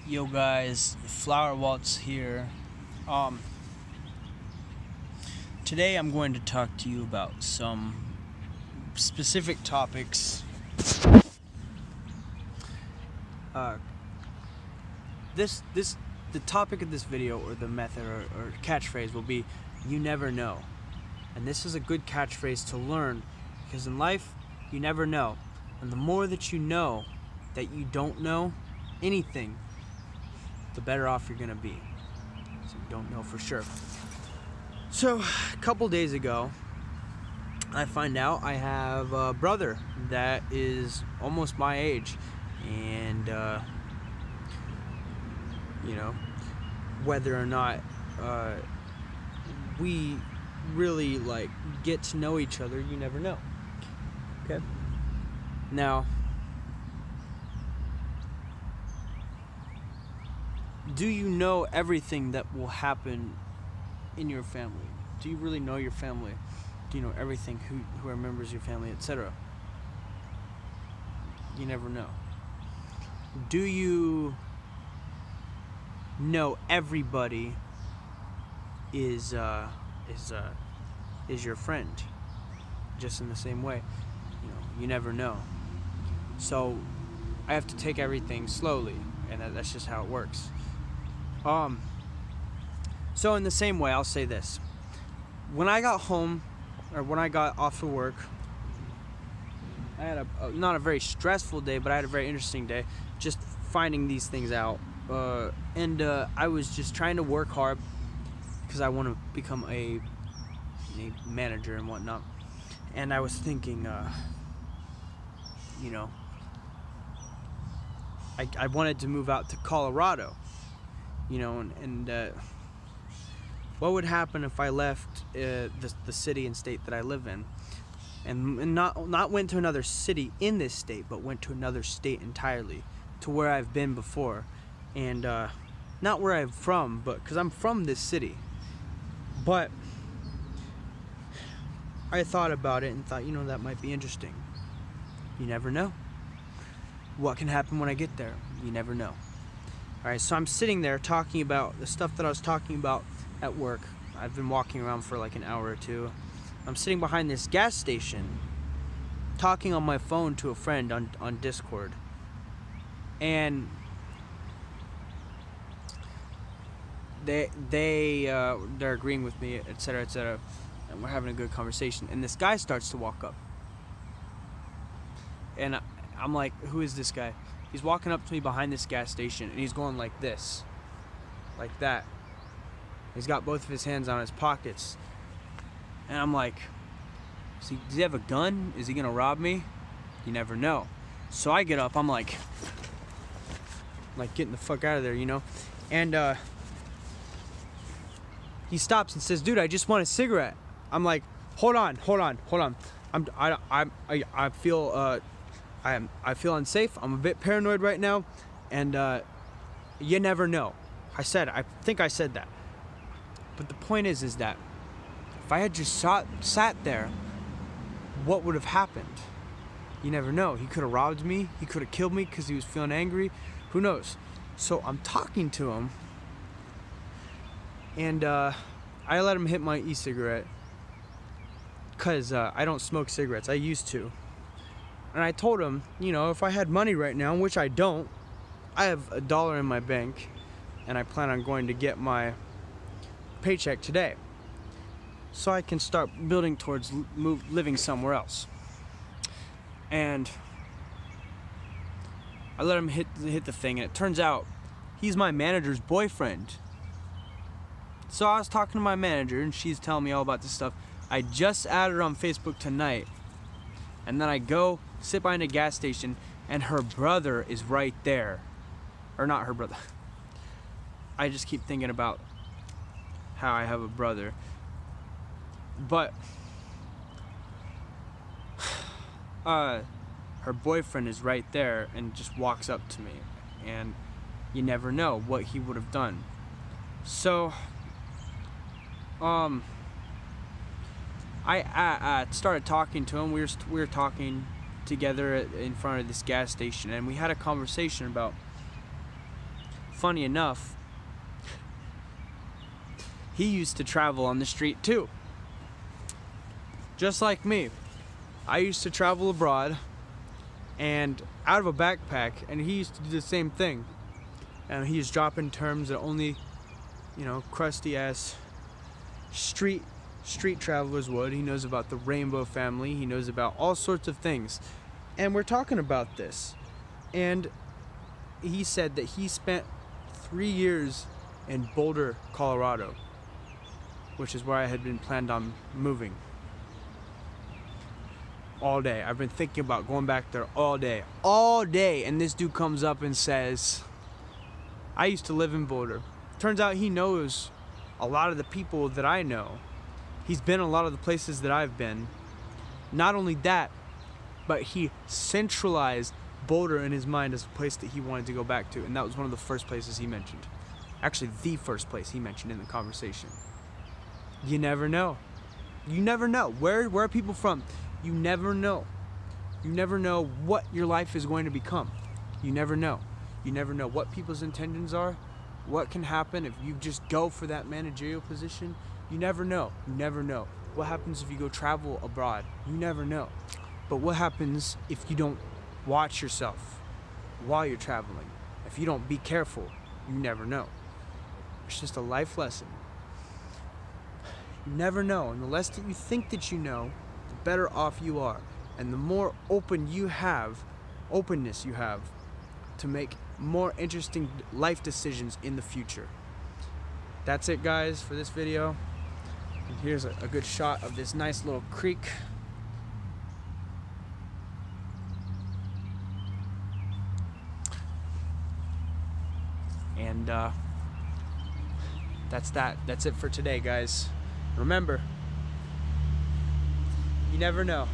Yo guys, Flower Waltz here. Um, Today I'm going to talk to you about some specific topics. Uh, the topic of this video, or the method, or catchphrase will be, you never know. And this is a good catchphrase to learn, because in life, you never know. And the more that you know that you don't know anything, the better off you're gonna be. So you don't know for sure. So a couple days ago, I find out I have a brother that is almost my age, and whether or not we really get to know each other, you never know. Okay. Now, do you know everything that will happen in your family? Do you really know your family? Do you know everything, who are members of your family, etc.? You never know. Do you know everybody is your friend? Just in the same way, you never know. So I have to take everything slowly, and that's just how it works. So in the same way, I'll say this. When I got home, or when I got off of work, I had not a very stressful day, but I had a very interesting day, just finding these things out. And I was just trying to work hard, because I want to become a manager and whatnot. And I was thinking, I wanted to move out to Colorado, and what would happen if I left the city and state that I live in, and not went to another city in this state, but went to another state entirely, to where I've been before, and not where I'm from, but because I'm from this city. But I thought about it and thought, that might be interesting. You never know what can happen when I get there. You never know. Alright, so I'm sitting there talking about the stuff that I was talking about at work. I've been walking around for like an hour or two. I'm sitting behind this gas station talking on my phone to a friend on Discord. And they're agreeing with me, etc., etc., and we're having a good conversation. And this guy starts to walk up. And I'm like, who is this guy? He's walking up to me behind this gas station, and he's going like this. Like that. He's got both of his hands on his pockets. And I'm like, does he have a gun? Is he gonna rob me? You never know. So I get up, I'm like getting the fuck out of there, And he stops and says, dude, I just want a cigarette. I'm like, hold on. I feel unsafe. I'm a bit paranoid right now, and you never know. I think I said that. But the point is that if I had just sat there, what would have happened? You never know. He could have robbed me. He could have killed me because he was feeling angry. Who knows? So I'm talking to him, and I let him hit my e-cigarette because I don't smoke cigarettes. I used to. And I told him, if I had money right now, which I don't, I have $1 in my bank, and I plan on going to get my paycheck today, so I can start building towards living somewhere else. And I let him hit the thing, and it turns out he's my manager's boyfriend. So I was talking to my manager, and she's telling me all about this stuff. I just added her on Facebook tonight, and then I go sit behind a gas station, and her brother is right there. Or not her brother. I just keep thinking about how I have a brother. But her boyfriend is right there and just walks up to me, and you never know what he would have done. So I started talking to him. We were talking together in front of this gas station, and we had a conversation about funny enough, he used to travel on the street too. Just like me. I used to travel abroad and out of a backpack, and he used to do the same thing. And he was dropping terms that only, crusty ass street travelers would. He knows about the rainbow family. He knows about all sorts of things. And we're talking about this. And he said that he spent 3 years in Boulder, Colorado, which is where I had been planned on moving. All day. I've been thinking about going back there all day. And this dude comes up and says, I used to live in Boulder. Turns out he knows a lot of the people that I know. He's been a lot of the places that I've been. Not only that, but he centralized Boulder in his mind as a place that he wanted to go back to. And that was one of the first places he mentioned. Actually, the first place he mentioned in the conversation. You never know. You never know. Where are people from? You never know. You never know what your life is going to become. You never know. You never know what people's intentions are, what can happen if you just go for that managerial position. You never know. You never know. What happens if you go travel abroad? You never know. But what happens if you don't watch yourself while you're traveling? If you don't be careful, you never know. It's just a life lesson. You never know. And the less that you think that you know, the better off you are. And the more openness you have to make more interesting life decisions in the future. That's it, guys, for this video. And here's a good shot of this nice little creek. And that's it for today, guys. Remember, you never know.